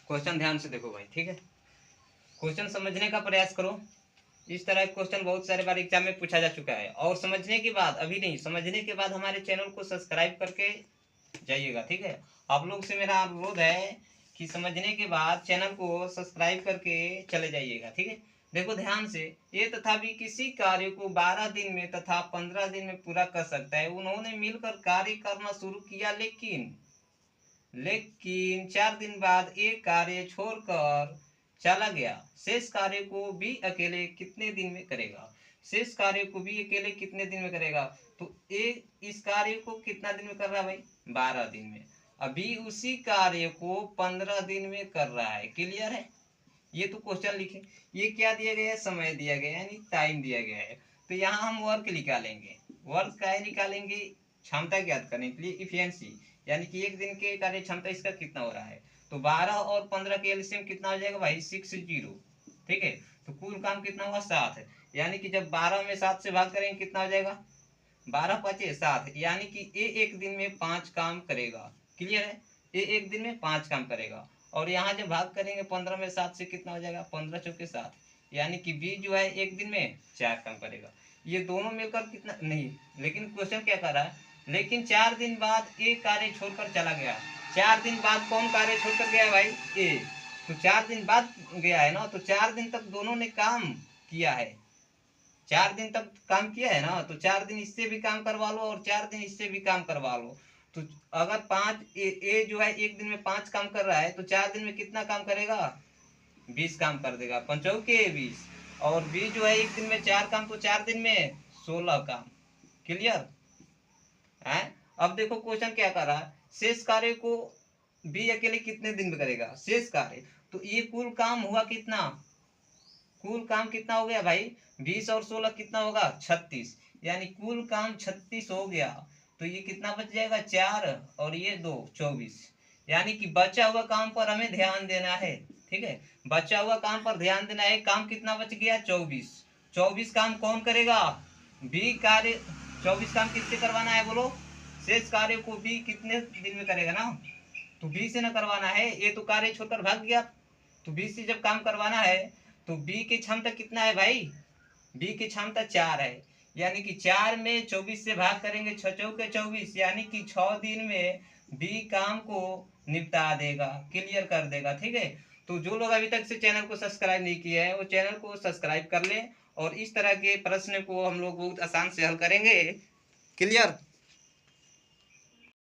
Question ध्यान से देखो भाई, ठीक है। क्वेश्चन समझने का प्रयास करो। इस तरह के क्वेश्चन बहुत सारे बार एग्जाम में पूछा जा चुका है। और समझने के बाद, अभी नहीं, समझने के बाद हमारे चैनल को सब्सक्राइब करके जाइएगा, ठीक है। आप लोग से मेरा अनुरोध है कि समझने के बाद चैनल को सब्सक्राइब करके चले जाइएगा, ठीक है। देखो ध्यान से, ये तथा भी किसी कार्य को 12 दिन में तथा 15 दिन में पूरा कर सकता है। उन्होंने मिलकर कार्य करना शुरू किया, लेकिन 4 दिन बाद एक कार्य छोड़कर चला गया। शेष कार्य को भी अकेले कितने दिन में करेगा? शेष कार्य को भी अकेले कितने दिन में करेगा? तो इस कार्य को कितना दिन में कर रहा है भाई? 12 दिन में। अभी उसी कार्य को 15 दिन में कर रहा है। क्लियर है? ये तो क्वेश्चन लिखे, ये क्या दिया गया है? समय दिया गया है, यानी टाइम दिया गया है। तो यहाँ हम वर्क निकालेंगे। वर्क का निकालेंगे क्षमता ज्ञात करने के लिए, इफिशिएंसी, यानी कि एक दिन के कार्य क्षमता इसका कितना हो रहा है। तो 12 और 15 के एलसीएम कितना हो जाएगा भाई? 60, ठीक है। तो कुल काम कितना हुआ? 7 है। यानी कि जब 12 में 7 से भाग करेंगे कितना हो जाएगा? 12 5 7, यानी कि ये एक दिन में 5 काम करेगा। क्लियर है? ये एक दिन में 5 काम करेगा। और यहाँ जब भाग करेंगे 15 में 7 से कितना हो जाएगा? 15 चौके 7, यानी कि बी जो है एक दिन में 4 काम करेगा। ये दोनों मिलकर कितना नहीं, लेकिन क्वेश्चन क्या कर रहा है? लेकिन 4 दिन बाद एक कार्य छोड़कर चला गया। 4 दिन बाद कौन कार्य छोड़कर गया भाई? ए। तो 4 दिन बाद गया है ना, तो 4 दिन तक दोनों ने काम किया है। 4 दिन तक काम किया है ना, तो 4 दिन इससे भी काम करवा लो और 4 दिन इससे भी काम करवा लो। तो अगर 5 ए जो है एक दिन में 5 काम कर रहा है, तो 4 दिन में कितना काम करेगा? 20 काम कर देगा, 5 के 20। और बी जो है एक दिन में 4 काम, तो 4 दिन में 16 काम। क्लियर है? अब देखो क्वेश्चन क्या कर रहा है, शेष कार्य को बी अकेले कितने दिन में करेगा? शेष कार्य, तो ये कुल काम हुआ कितना? कुल काम कितना हो गया भाई? 20 और 16 कितना होगा? 36, यानी कुल काम 36 हो गया। तो ये कितना बच जाएगा? 4 और ये 2, 24। यानी कि बचा हुआ काम पर हमें ध्यान देना है, ठीक है। बचा हुआ काम पर ध्यान देना है। काम कितना बच गया? 24। 24 काम कौन करेगा? बी कार्य। 24 काम किससे करवाना है बोलो? शेष कार्य को बी कितने दिन में करेगा ना, तो बी से ना करवाना है। ये तो कार्य छोड़कर भाग गया, तो बी से जब काम करवाना है तो बी की क्षमता कितना है भाई? बी की क्षमता 4 है, यानी कि 4 में 24 से भाग करेंगे, 6 चौके 24, यानी कि 6 दिन में बी काम को निपटा देगा, क्लियर कर देगा, ठीक है। तो जो लोग अभी तक से चैनल को सब्सक्राइब नहीं किए हैं वो चैनल को सब्सक्राइब कर लें, और इस तरह के प्रश्न को हम लोग बहुत आसान से हल करेंगे। क्लियर?